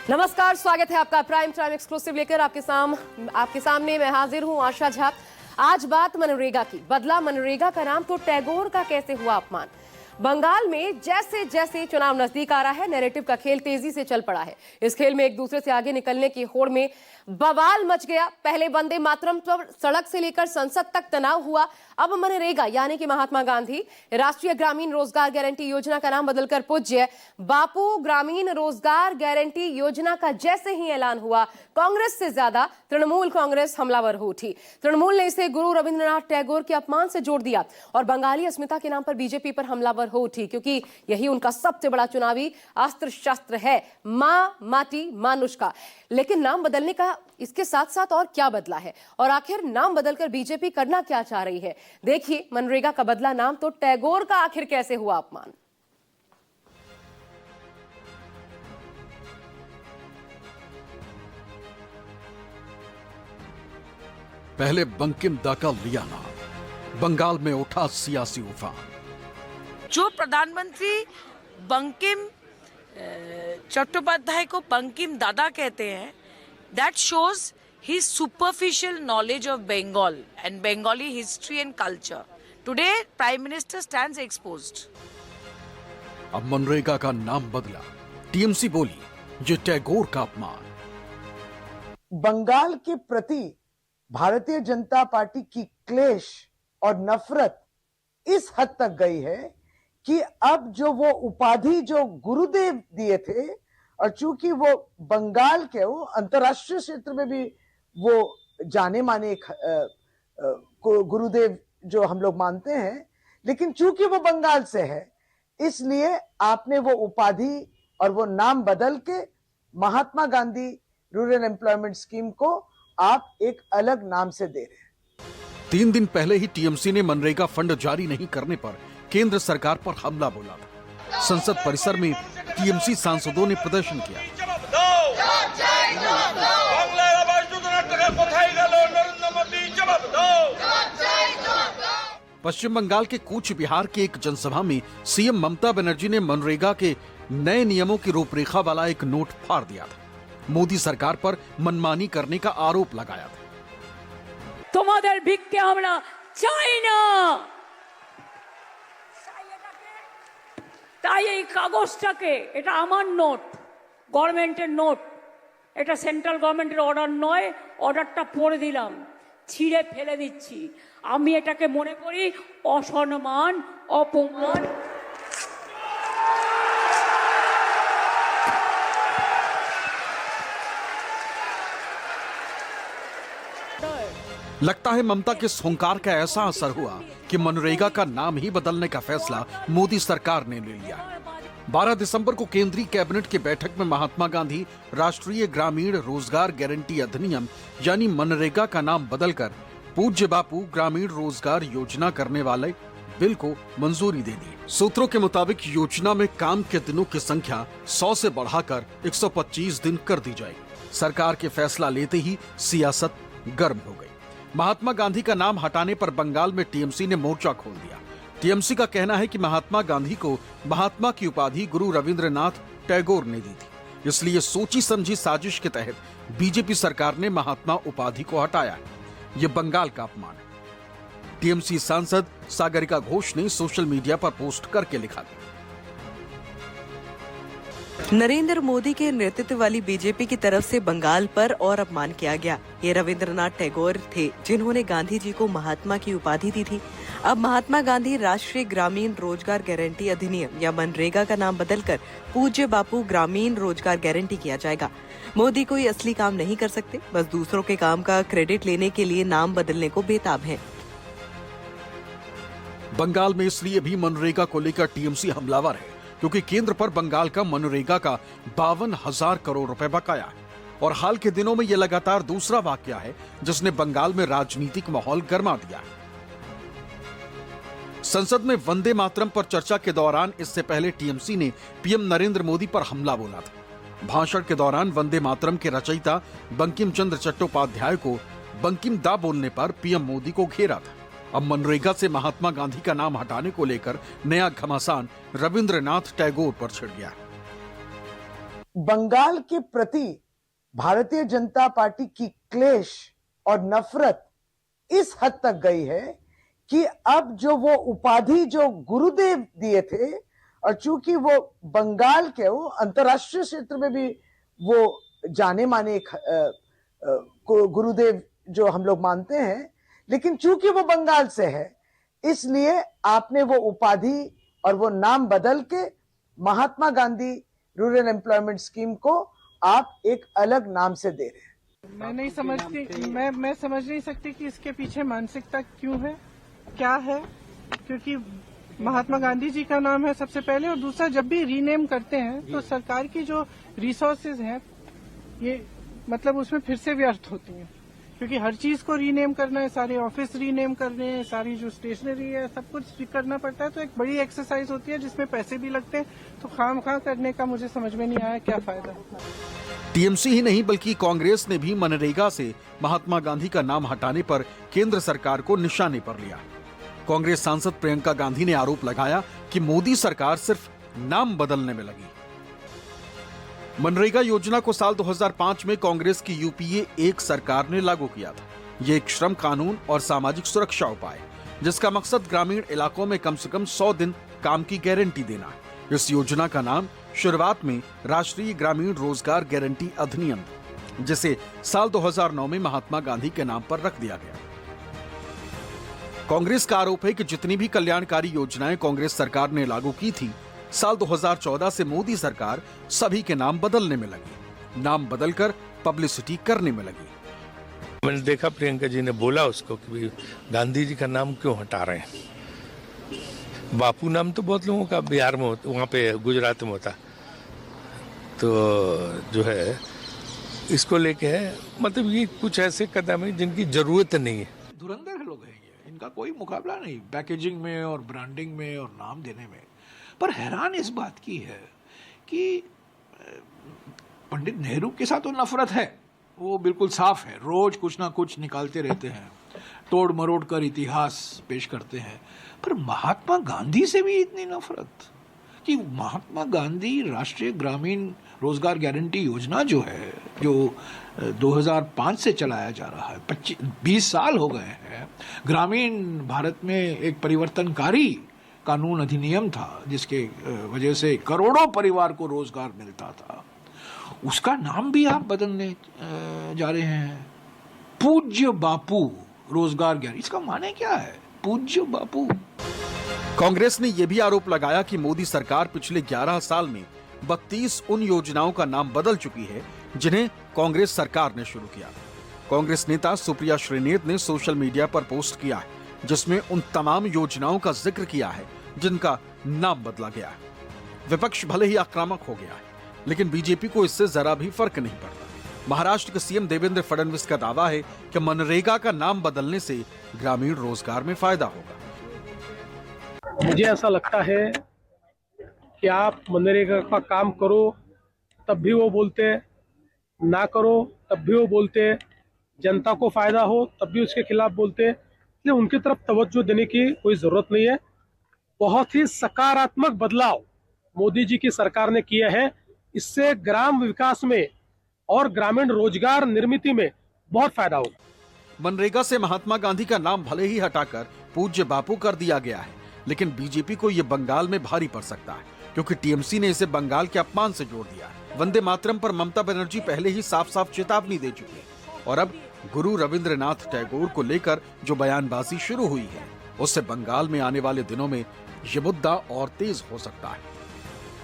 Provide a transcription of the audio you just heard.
नमस्कार, स्वागत है आपका प्राइम टाइम एक्सक्लूसिव लेकर आपके सामने मैं हाजिर हूं आशा झा। आज बात मनरेगा की। बदला मनरेगा का नाम तो टैगोर का कैसे हुआ अपमान। बंगाल में जैसे जैसे चुनाव नजदीक आ रहा है, नैरेटिव का खेल तेजी से चल पड़ा है। इस खेल में एक दूसरे से आगे निकलने की होड़ में बवाल मच गया। पहले वंदे मातरम पर सड़क से लेकर संसद तक तनाव हुआ। अब मनरेगा यानी कि महात्मा गांधी राष्ट्रीय ग्रामीण रोजगार गारंटी योजना का नाम बदलकर पूज्य बापू ग्रामीण रोजगार गारंटी योजना का जैसे ही ऐलान हुआ, कांग्रेस से ज्यादा तृणमूल कांग्रेस हमलावर हो उठी। तृणमूल ने इसे गुरु रविंद्रनाथ टैगोर के अपमान से जोड़ दिया और बंगाली अस्मिता के नाम पर बीजेपी पर हमलावर हो उठी, क्योंकि यही उनका सबसे बड़ा चुनावी अस्त्र शस्त्र है, मां माटी मानुष्का। लेकिन नाम बदलने का इसके साथ साथ और क्या बदला है, और आखिर नाम बदलकर बीजेपी करना क्या चाह रही है। देखिए, मनरेगा का बदला नाम तो टैगोर का आखिर कैसे हुआ अपमान। पहले बंकिम दा का लिया नाम, बंगाल में उठा सियासी उफान। जो प्रधानमंत्री बंकिम चट्टोपाध्याय को बंकिम दादा कहते हैं, that shows his superficial knowledge of Bengal and Bengali history and culture. Today, Prime Minister stands exposed. अब मनरेगा का नाम बदला, टीएमसी बोली ये टैगोर का अपमान। बंगाल के प्रति भारतीय जनता पार्टी की क्लेश और नफरत इस हद तक गई है कि अब जो वो उपाधि जो गुरुदेव दिए थे, और चूंकि वो बंगाल के, वो अंतर्राष्ट्रीय क्षेत्र में भी वो जाने माने गुरुदेव जो हम लोग मानते हैं, लेकिन चूंकि वो बंगाल से है, इसलिए आपने वो उपाधि और वो नाम बदल के Mahatma Gandhi rural employment scheme को आप एक अलग नाम से दे रहे हैं। 3 दिन पहले ही टीएमसी ने मनरेगा फंड जारी नहीं करने पर केंद्र सरकार पर हमला बोला था। संसद परिसर में टीएमसी सांसदों ने प्रदर्शन किया। पश्चिम बंगाल के कूच बिहार के एक जनसभा में सीएम ममता बनर्जी ने मनरेगा के नए नियमों की रूपरेखा वाला एक नोट फाड़ दिया था। मोदी सरकार पर मनमानी करने का आरोप लगाया था। तुम्हारे भिक्के हमरा चाই না, তাই এই কাগজটাকে, এটা আমার নোট, গভর্নমেন্টের নোট, এটা সেন্ট্রাল গভর্নমেন্টের অর্ডার নয়, অর্ডারটা পড়ে দিলাম, ছিঁড়ে ফেলে দিচ্ছি। আমি এটাকে মনে করি অসম্মান, অপমান। लगता है ममता के इस हुंकार का ऐसा असर हुआ कि मनरेगा का नाम ही बदलने का फैसला मोदी सरकार ने ले लिया। 12 दिसंबर को केंद्रीय कैबिनेट की बैठक में महात्मा गांधी राष्ट्रीय ग्रामीण रोजगार गारंटी अधिनियम यानी मनरेगा का नाम बदलकर पूज्य बापू ग्रामीण रोजगार योजना करने वाले बिल को मंजूरी दे दी। सूत्रों के मुताबिक योजना में काम के दिनों की संख्या 100 से बढ़ाकर 125 दिन कर दी जाएगी। सरकार के फैसला लेते ही सियासत गर्म हो गई। महात्मा गांधी का नाम हटाने पर बंगाल में टीएमसी ने मोर्चा खोल दिया। टीएमसी का कहना है कि महात्मा गांधी को महात्मा की उपाधि गुरु रविंद्रनाथ टैगोर ने दी थी, इसलिए सोची समझी साजिश के तहत बीजेपी सरकार ने महात्मा उपाधि को हटाया। ये बंगाल का अपमान है। टीएमसी सांसद सागरिका घोष ने सोशल मीडिया पर पोस्ट करके लिखा था, नरेंद्र मोदी के नेतृत्व वाली बीजेपी की तरफ से बंगाल पर और अपमान किया गया। ये रविंद्रनाथ टैगोर थे जिन्होंने गांधी जी को महात्मा की उपाधि दी थी। अब महात्मा गांधी राष्ट्रीय ग्रामीण रोजगार गारंटी अधिनियम या मनरेगा का नाम बदलकर पूज्य बापू ग्रामीण रोजगार गारंटी किया जाएगा। मोदी कोई असली काम नहीं कर सकते, बस दूसरों के काम का क्रेडिट लेने के लिए नाम बदलने को बेताब है। बंगाल में इसलिए भी मनरेगा को लेकर टीएमसी हमलावर है क्योंकि केंद्र पर बंगाल का मनरेगा का 52,000 करोड़ रुपए बकाया है। और हाल के दिनों में यह लगातार दूसरा वाकया है जिसने बंगाल में राजनीतिक माहौल गर्मा दिया है। संसद में वंदे मातरम पर चर्चा के दौरान इससे पहले टीएमसी ने पीएम नरेंद्र मोदी पर हमला बोला था। भाषण के दौरान वंदे मातरम के रचयिता बंकिम चंद्र चट्टोपाध्याय को बंकिम दा बोलने पर पीएम मोदी को घेरा था। अब मनरेगा से महात्मा गांधी का नाम हटाने को लेकर नया घमासान रविंद्रनाथ टैगोर पर छिड़ गया। बंगाल के प्रति भारतीय जनता पार्टी की क्लेश और नफरत इस हद तक गई है कि अब जो वो उपाधि जो गुरुदेव दिए थे, और चूंकि वो बंगाल के, वो अंतर्राष्ट्रीय क्षेत्र में भी वो जाने माने गुरुदेव जो हम लोग मानते हैं, लेकिन चूंकि वो बंगाल से है, इसलिए आपने वो उपाधि और वो नाम बदल के Mahatma Gandhi rural employment scheme को आप एक अलग नाम से दे रहे हैं। मैं नहीं समझती, मैं समझ नहीं सकती कि इसके पीछे मानसिकता क्यों है, क्या है। क्योंकि महात्मा गांधी जी का नाम है सबसे पहले, और दूसरा जब भी रीनेम करते हैं तो सरकार की जो रिसोर्सेज हैं ये मतलब उसमें फिर से व्यर्थ होती हैं, क्योंकि हर चीज को रीनेम करना है, सारे ऑफिस रीनेम करने हैं, सारी जो स्टेशनरी है सब कुछ करना पड़ता है, तो एक बड़ी एक्सरसाइज होती है जिसमें पैसे भी लगते हैं, तो खामखा करने का मुझे समझ में नहीं आया क्या फायदा। टीएमसी ही नहीं बल्कि कांग्रेस ने भी मनरेगा से महात्मा गांधी का नाम हटाने पर केंद्र सरकार को निशाने पर लिया। कांग्रेस सांसद प्रियंका गांधी ने आरोप लगाया कि मोदी सरकार सिर्फ नाम बदलने में लगी। मनरेगा योजना को साल 2005 में कांग्रेस की यूपीए एक सरकार ने लागू किया था। ये एक श्रम कानून और सामाजिक सुरक्षा उपाय, जिसका मकसद ग्रामीण इलाकों में कम से कम 100 दिन काम की गारंटी देना है। इस योजना का नाम शुरुआत में राष्ट्रीय ग्रामीण रोजगार गारंटी अधिनियम, जिसे साल 2009 में महात्मा गांधी के नाम पर रख दिया गया। कांग्रेस का आरोप है कि जितनी भी कल्याणकारी योजनाएं कांग्रेस सरकार ने लागू की थी, साल 2014 से मोदी सरकार सभी के नाम बदलने में लगी, नाम बदलकर पब्लिसिटी करने में लगी। मैंने देखा प्रियंका जी ने बोला उसको कि गांधी जी का नाम क्यों हटा रहे हैं। बापू नाम तो बहुत लोगों का बिहार में होता, वहाँ पे गुजरात में होता, तो जो है इसको लेके है, मतलब ये कुछ ऐसे कदम है जिनकी जरूरत नहीं है। धुरंधर लोग हैं ये, इनका कोई मुकाबला नहीं पैकेजिंग में और ब्रांडिंग में और नाम देने में। पर हैरान इस बात की है कि पंडित नेहरू के साथ तो नफरत है, वो बिल्कुल साफ है, रोज कुछ ना कुछ निकालते रहते हैं, तोड़ मरोड़ कर इतिहास पेश करते हैं। पर महात्मा गांधी से भी इतनी नफरत कि महात्मा गांधी राष्ट्रीय ग्रामीण रोजगार गारंटी योजना जो है, जो 2005 से चलाया जा रहा है, 20 साल हो गए हैं। ग्रामीण भारत में एक परिवर्तनकारी कानून अधिनियम था जिसके वजह से करोड़ों परिवार को रोजगार मिलता था, उसका नाम भी आप बदलने जा रहे हैं। पूज्य बापू रोजगार गारंटी, इसका माने क्या है पूज्य बापू? कांग्रेस ने यह भी आरोप लगाया कि मोदी सरकार पिछले 11 साल में 32 उन योजनाओं का नाम बदल चुकी है जिन्हें कांग्रेस सरकार ने शुरू किया। कांग्रेस नेता सुप्रिया श्रीनेत ने सोशल मीडिया पर पोस्ट किया है जिसमें उन तमाम योजनाओं का जिक्र किया है जिनका नाम बदला गया है। विपक्ष भले ही आक्रामक हो गया है, लेकिन बीजेपी को इससे जरा भी फर्क नहीं पड़ता। महाराष्ट्र के सीएम देवेंद्र फडणवीस का दावा है कि मनरेगा का नाम बदलने से ग्रामीण रोजगार में फायदा होगा। मुझे ऐसा लगता है कि आप मनरेगा का काम करो तब भी वो बोलते, ना करो तब भी वो बोलते, जनता को फायदा हो तब भी उसके खिलाफ बोलते, इसलिए उनकी तरफ तवज्जो देने की कोई जरूरत नहीं है। बहुत ही सकारात्मक बदलाव मोदी जी की सरकार ने किया है, इससे ग्राम विकास में और ग्रामीण रोजगार निर्मित में बहुत फायदा होगा। मनरेगा से महात्मा गांधी का नाम भले ही हटाकर पूज्य बापू कर दिया गया है, लेकिन बीजेपी को यह बंगाल में भारी पड़ सकता है, क्योंकि टीएमसी ने इसे बंगाल के अपमान से जोड़ दिया है। वंदे मातरम पर ममता बनर्जी पहले ही साफ साफ चेतावनी दे चुकी है, और अब गुरु रविंद्रनाथ टैगोर को लेकर जो बयानबाजी शुरू हुई है, उससे बंगाल में आने वाले दिनों में ये मुद्दा और तेज हो सकता है।